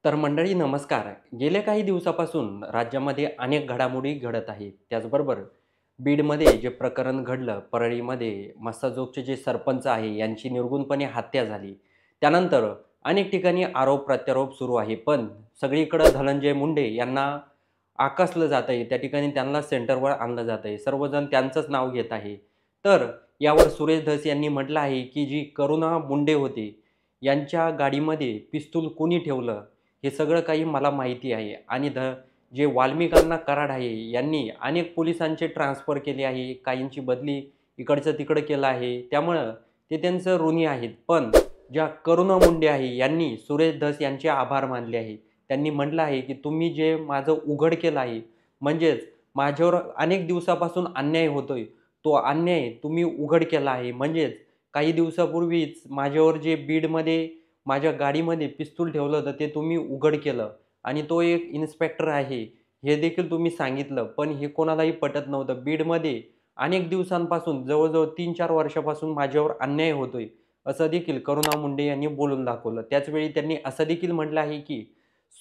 तर मंडळी नमस्कार. गेल्या काही दिवसापासून राज्यामध्ये अनेक घडामोडी घडत आहेत. त्याचबरोबर बीडमध्ये जे प्रकरण घडलं, परळीमध्ये मस्साजोगचे जे सरपंच आहे यांची निर्घृणपणे हत्या झाली. त्यानंतर अनेक ठिकाणी आरोप प्रत्यारोप सुरू आहे. पण सगळीकडं धनंजय मुंडे यांना आकसलं जात आहे. त्या ठिकाणी त्यांना सेंटरवर आणलं जात आहे. सर्वजण त्यांचंच नाव घेत आहे. तर यावर सुरेश धस यांनी म्हटलं आहे, की जी करुणा मुंडे होते, यांच्या गाडीमध्ये पिस्तूल कोणी ठेवलं हे सगळं काही मला माहिती आहे आणि जे वाल्मिकांना कराड आहे यांनी अनेक पोलिसांचे ट्रान्सफर केले आहे. काहींची बदली इकडचं तिकडं केलं आहे. त्यामुळं ते त्यांचं ऋणी आहेत. पण ज्या करुणा मुंडे आहे यांनी सुरेश धस यांचे आभार मानले आहे. त्यांनी म्हटलं आहे, की तुम्ही जे माझं उघड केलं आहे, म्हणजेच माझ्यावर अनेक दिवसापासून अन्याय होतोय, तो अन्याय तुम्ही उघड केला आहे. म्हणजेच काही दिवसापूर्वीच माझ्यावर जे बीडमध्ये माझ्या गाडीमध्ये पिस्तूल ठेवलं होतं ते तुम्ही उघड केलं आणि तो एक इन्स्पेक्टर आहे, हे देखील तुम्ही सांगितलं. पण हे कोणालाही पटत नव्हतं. बीडमध्ये अनेक दिवसांपासून जवळ-जवळ 3-4 वर्षापासून माझ्यावर अन्याय होतोय, असं देखील करुणा मुंडे यांनी बोलून दाखवलं. त्याचवेळी त्यांनी असं देखील म्हटलं आहे, की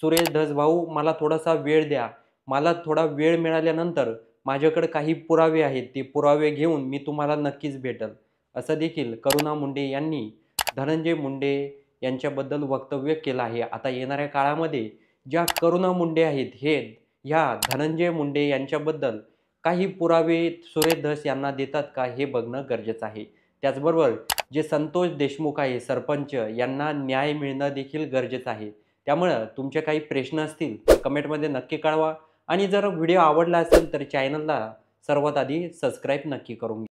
"सुरेश धस भाऊ मला थोडासा वेळ द्या. मला थोडा वेळ मिळाल्यानंतर माझ्याकडे काही पुरावे आहेत. ते पुरावे घेऊन मी तुम्हाला नक्कीच भेटेल." असं देखील करुणा मुंडे यांनी धनंजय मुंडे यांच्याबद्दल वक्तव्य केलं आहे. आता येणाऱ्या काळामध्ये ज्या करुणा मुंडे आहेत, हे ह्या धनंजय मुंडे यांच्याबद्दल काही पुरावे सुरेश धस यांना देतात का, हे बघणं गरजेचं आहे. त्याचबरोबर जे संतोष देशमुख आहे सरपंच, यांना न्याय मिळणं देखील गरजेचं आहे. त्यामुळं तुमचे काही प्रश्न असतील तर कमेंटमध्ये नक्की कळवा आणि जर व्हिडिओ आवडला असेल तर चॅनलला सर्वात आधी सबस्क्राईब नक्की करून घ्या.